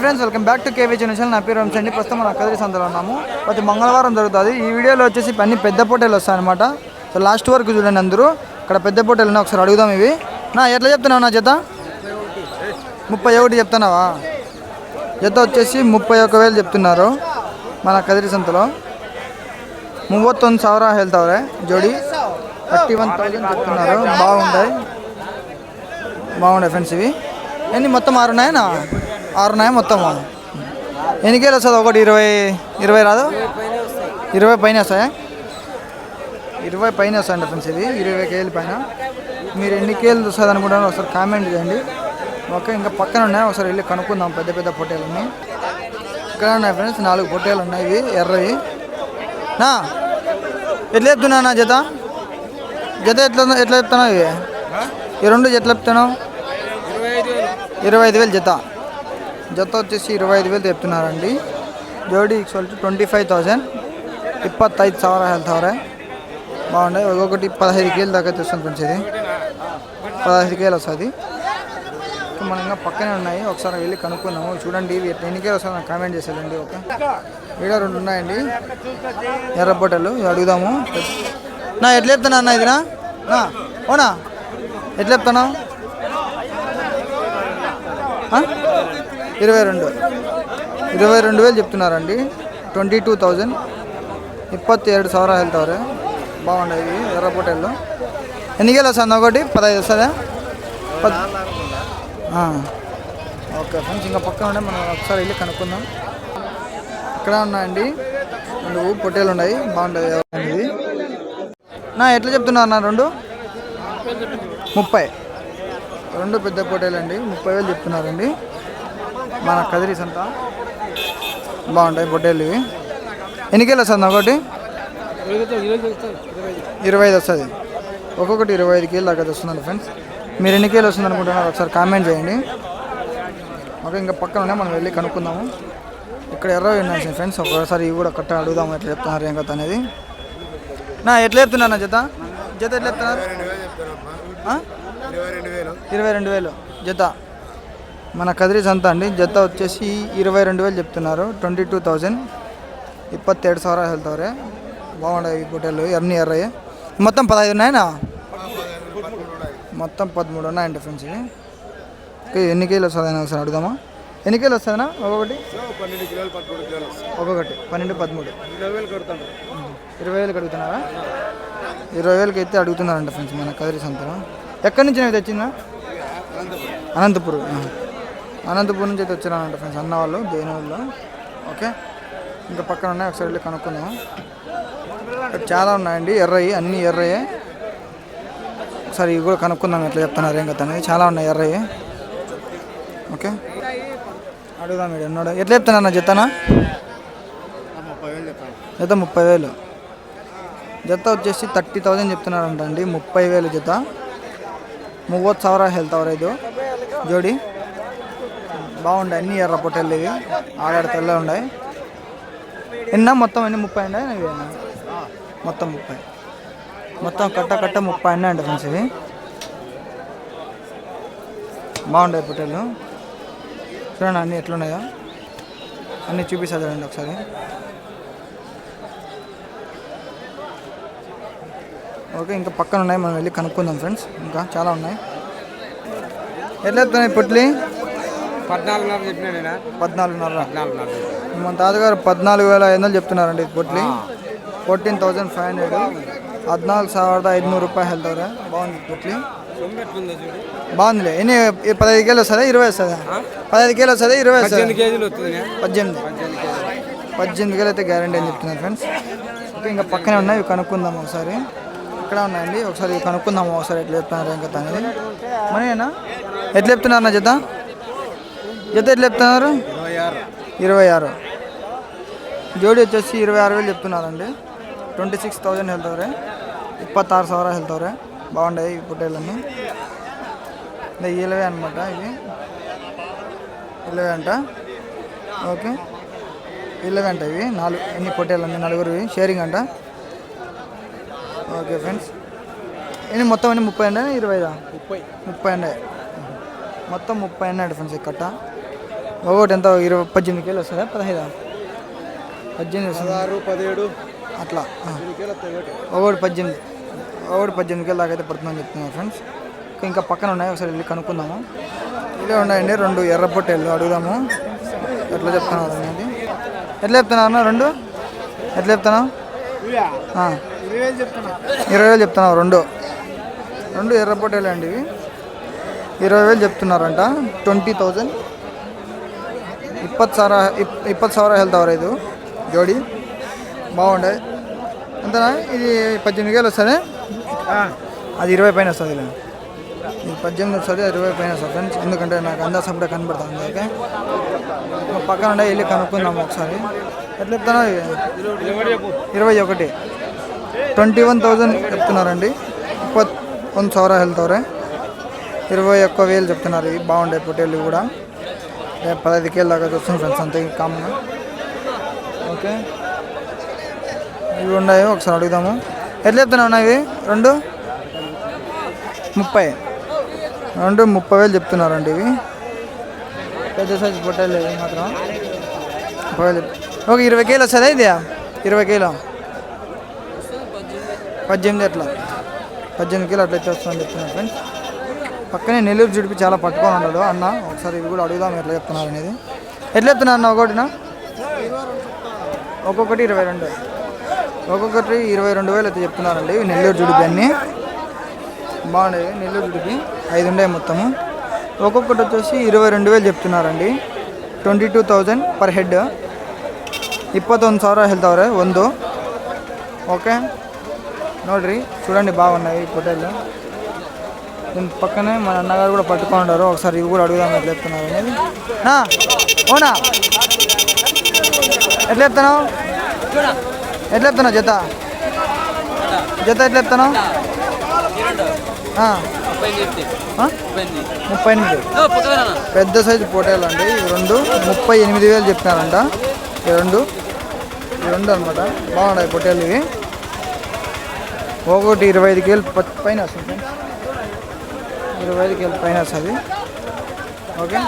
Friends, welcome back to KV channel. నా పేరు వంశీ అండి. ప్రస్తుతం మన కదిరి సంతలో ఉన్నాము. ప్రతి మంగళవారం జరుగుతుంది. ఈ వీడియోలో వచ్చేసి అన్ని పెద్ద పొట్టేలు వస్తాయి అనమాట. సో లాస్ట్ వరకు చూడండి అందరూ. ఇక్కడ పెద్ద పొట్టేలు ఉన్నాయి, ఒకసారి అడుగుదాం. ఇవి ఎట్లా చెప్తున్నావు నా జత? 31 చెప్తున్నావా? జత వచ్చేసి 31,000 చెప్తున్నారు మన కదిరి సంతలో. 31,000 ಹೇಳ್ತಾವ್ರೆ జోడి. 31,000 చెప్తున్నారు. బాగుంటాయి ఫ్రెండ్స్. ఇవి ఎన్ని మొత్తం 6 ఉన్నాయా? 6 ఉన్నాయా మొత్తం? ఎన్ని కేలు వస్తుంది? ఒకటి 20 రాదు? 20 పైన వస్తాయా? 20 పైన వస్తాయండి ఫ్రెండ్స్. ఇవి 20 కేజీల పైన. మీరు ఎన్ని కేజీలు వస్తుంది అనుకుంటారో ఒకసారి కామెంట్ చేయండి. ఓకే, ఇంకా పక్కన ఉన్నాయి, ఒకసారి వెళ్ళి కనుక్కుందాం. పెద్ద పెద్ద పొట్టేలన్నీ ఇక్కడ ఉన్నాయి ఫ్రెండ్స్. 4 పొట్టేలు ఉన్నాయి. ఇవి ఎర్రవి. ఎట్లా చెప్తున్నా నా జత? ఎట్లా చెప్తున్నావు? ఇవి ఈ రెండు ఎట్లా చెప్తున్నావు? 25,000 జత. జత వచ్చేసి 25,000 చెప్తున్నారండి. జోడి 25,000. 25,000 ಹೇಳ್ತಾವ್ರೆ. బాగున్నాయి. ఒక్కొక్కటి 15 కేజీలు దాకా తెస్తుంది ఫ్రెండ్స్. ఇది 15 కేజీలు వస్తుంది. మనం ఇంకా పక్కనే ఉన్నాయి, ఒకసారి వెళ్ళి కనుక్కున్నాము. చూడండి ఇవి ఎన్ని కేజీలు వస్తుంది నాకు కామెంట్ చేసేదండి. ఓకే, వీడియో 2 ఉన్నాయండి ఎర్ర పొట్టలు. అడుగుదాము. ఎట్లా చెప్తున్నా అన్న? ఇదినా ఓనా? ఎట్లా చెప్తున్నావు? 22,000 చెప్తున్నారండి. 22,000. 22,000 ಹೇಳ್ತಾವ್ರೆ. బాగుంటాయి ఎర్ర పొట్టేళ్ళు. ఎన్ని కేలు వస్తుంది? ఒకటి 15 వస్తుందా? ఓకే ఫ్రెండ్స్, ఇంకా పక్కన ఉండే మనం ఒకసారి వెళ్ళి కనుక్కుందాం. ఇక్కడ ఉన్నాయండి 2 పొట్టేలు ఉన్నాయి. బాగుంటాయి. ఎట్లా చెప్తున్నారు నా? 2 30. 2 పెద్ద పొట్టేలు అండి. 30,000 చెప్తున్నారండి మన కదిరి సంత. బాగుంటాయి పొట్టేలు ఇవి. ఎన్ని కేలు వస్తుంది? ఒకటి 25 వస్తుంది. ఒక్కొక్కటి 25 కేలు దాకా వస్తుందండి ఫ్రెండ్స్. మీరు ఎన్ని కేలు వస్తుంది అనుకుంటున్నారు ఒకసారి కామెంట్ చేయండి. ఓకే, ఇంకా పక్కన ఉన్నాయి, మనం వెళ్ళి కనుక్కుందాము. ఇక్కడ ఎర్రవి ఉన్నాయి ఫ్రెండ్స్. ఒకసారి ఇవి కూడా కట్ట అడుగుదాము ఎట్లా చెప్తున్నారు ఏం కథ అనేది. ఎట్లా చెప్తున్నారు నా జత? ఎట్లా చెప్తున్నారు? 22,000 జత మన కదిరి సంత అండి. జత వచ్చేసి 22,000 చెప్తున్నారు. 22,000. 27,000 ಹೇಳ್ತಾವ್ರೆ. బాగుంటాయి ఈ పొట్టేలు అన్నీ ఎర్రయ్యి. మొత్తం 15 ఉన్నాయా? మొత్తం 13 ఉన్నాయండి ఫ్రెండ్స్. ఇవి ఎన్ని కేలు వస్తుందని ఒకసారి అడుగుదామా? ఎన్ని కేలు వస్తుందన్నా? ఒక్కొక్కటి 12, 13. 20,000 అడుగుతున్నారా? 20,000 అయితే అడుగుతున్నారంట ఫ్రెండ్స్ మన కదిరి సంతలో. ఎక్కడి నుంచి నేను తెచ్చిందా? అనంతపురం నుంచి అయితే వచ్చినారంట ఫ్రెండ్స్ అన్న వాళ్ళు, దేనివల్ల. ఓకే, ఇంకా పక్కన ఉన్నాయి, ఒకసారి వెళ్ళి కనుక్కుందాము. ఇక్కడ చాలా ఉన్నాయండి ఎర్రవి, అన్నీ ఎర్రయ్యే. ఒకసారి ఇవి కూడా కనుక్కుందాం ఎట్లా చెప్తున్నారు ఏం కదా అనేది. చాలా ఉన్నాయి ఎర్రయ్యే. ఓకే, అడుగుదాం. మీరు ఎన్నోడా ఎట్లా చెప్తున్నా జతనా? జత 30,000. జత వచ్చేసి 30,000 చెప్తున్నారంట అండి. 30,000 జత. 30,000 ಹೇಳ್ತಾವ್ರೆ ಇದು జోడి. బాగుంటాయి అన్నీ ఎర్ర పొట్టేళ్ళు ఇవి. ఆడాడు తెల్ల ఉన్నాయి. మొత్తం ఎన్ని? 30 ఉన్నాయి. మొత్తం 30. మొత్తం కట్ట 30 ఉన్నాయండి ఫ్రెండ్స్. ఇవి బాగుంటాయి పొట్టేళ్ళు. చూడండి అన్నీ ఎట్లున్నాయో అన్నీ చూపిస్తా చూడండి ఒకసారి. ఓకే, ఇంకా పక్కన ఉన్నాయి, మనం వెళ్ళి కనుక్కుందాం ఫ్రెండ్స్. ఇంకా చాలా ఉన్నాయి. ఎట్లా చెప్తున్నాయి పొట్లి? 14,500 చెప్పినా. 14,500. మన తాతగారు 14,500 చెప్తున్నారండి పొట్లి. 14,500. 14,500 రూపాయలు ಹೇಳ್ತಾವ್ರೆ. బాగుంది పొట్లి. బాగుందిలే. ఎన్ని? 15 కేలు వస్తుందా? 20 వస్తుందా? 15 కేలు వస్తుంది. 20 వస్తుంది. 18 కేలు అయితే గ్యారంటీ అని చెప్తున్నారు ఫ్రెండ్స్. ఓకే, ఇంకా పక్కనే ఉన్నాయి, ఇవి కనుక్కుందాం ఒకసారి. ఇక్కడ ఉన్నాయండి, ఒకసారి కనుక్కుందాము ఒకసారి ఎట్లా చెప్తున్నారు ఏం కథ అనేది. మనీనా ఎట్లా చెప్తున్నారు నా జత? ఎట్లా చెప్తున్నారు? 26. జోడి వచ్చేసి 26,000 చెప్తున్నారండి. 26,000 ಹೇಳ್ತಾವ್ರೆ. 26,000 ಹೇಳ್ತಾವ್ರೆ. బాగుంటాయి ఈ పొట్టేళ్ళన్నీ. ఇలవే అనమాట. ఇవి ఇలవే అంట. ఓకే, ఇలవే అంట. ఇవి 4 ఎన్ని పొట్టేళ్ళన్నీ 4 షేరింగ్ అంట. ఓకే ఫ్రెండ్స్, ఎన్ని మొత్తం అన్ని 30 అండి? 20? 30 అండి. మొత్తం 30 అన్నాడు ఫ్రెండ్స్. ఈ కట్ట ఒకటి ఎంత 18 కేలు వస్తుందా 15 18 వస్తుంది 17 అట్లా ఒకటి 18 కేలు దాకా అయితే పడుతుందని చెప్తున్నారు ఫ్రెండ్స్. ఇంకా పక్కన ఉన్నాయి, ఒకసారి వెళ్ళి కనుక్కుందాము. ఇదే ఉన్నాయండి 2 ఎర్ర పొట్టేళ్ళు, అడుగుదాము ఎట్లా చెప్తున్నారు అనేది. ఎట్లా చెప్తున్నారు అన్న 2 ఎట్లా చెప్తున్నావు? 20,000 చెప్తున్నావు. 2 ఎర్ర పొట్టేలు అండి ఇవి 20,000 చెప్తున్నారంట. 20,000 20,000 వెళ్తావారు ఇది జోడి బాగుండే. అంతేనా? ఇది 18 కేలు వస్తుంది, అది 20 పైన వస్తుంది. ఇది 18 వస్తుంది, 20 పైన వస్తుంది ఫ్రెండ్స్. ఎందుకంటే నాకు అందాజ అప్పుడే కనబడుతుంది. ఓకే పక్కన ఉండే వెళ్ళి కనుక్కుందాము ఒకసారి. ఎట్లా చెప్తున్నావు? 21 21,000 చెప్తున్నారండి. 21,000 వెళ్తారే. 21,000 చెప్తున్నారు. ఇవి బాగుండే పొట్టేళ్ళు కూడా 15 కేలు దాకా వస్తుంది ఫ్రెండ్స్, అంతే కామన్. ఓకే ఇవి ఉన్నాయి, ఒకసారి అడుగుదాము. ఎట్లా చెప్తున్నావు ఇవి? 2 30,000 చెప్తున్నారండి. ఇవి పెద్ద సైజు పొట్టేళ్ళు ఇవి మాత్రం 30,000. ఓకే 20 కేలు వస్తుందా ఇది? 20 కేలు 18 అట్లా 18 కేలు అట్లయితే వస్తుందని చెప్తున్నారు ఫ్రెండ్స్. పక్కనే నెల్లూరు జుడిపి చాలా పట్టుకొని ఉన్నాడు అన్న. ఒకసారి ఇవి కూడా అడుగుదాం ఎట్లా చెప్తున్నారు అనేది. ఎట్లా చెప్తున్నారు అన్న? ఒకటినా ఒక్కొక్కటి 22, ఒక్కొక్కటి 22,000 అయితే చెప్తున్నారండి. నెల్లూరు జుడిపి అన్నీ బాగుండేవి. నెల్లూరు జుడిపి 5 ఉండే మొత్తము. ఒక్కొక్కటి వచ్చేసి 22,000 చెప్తున్నారండి. 22,000 పర్ ಹೆಡ್. 21,000 ಹೇಳ್ತಾವ್ರೆ ಒಂದು. ఓకే ನೋಡ್ರಿ చూడండి బాగున్నాయి ఈ పొట్టేళ్ళు. దీని పక్కనే మన అన్నగారు కూడా పట్టుకొని ఉన్నారు. ఒకసారి ఇవి కూడా అడుగుదాం ఎట్లా చెప్తున్నారు అనేది. ఓనా ఎట్లా చెప్తున్నావు? ఎట్లా చెప్తున్నావు జత ఎట్లా చెప్తున్నావు? 38 పెద్ద సైజు పొట్టేళ్ళు అండి. ఈ 2 38,000 చెప్తున్నారంట. ఈ 2 అనమాట. బాగున్నాయి పొట్టేళ్ళు ఇవి. ఒకటి 25 కేలు పైన వస్తుంది. 25 కేలు పైన వస్తుంది. ఓకే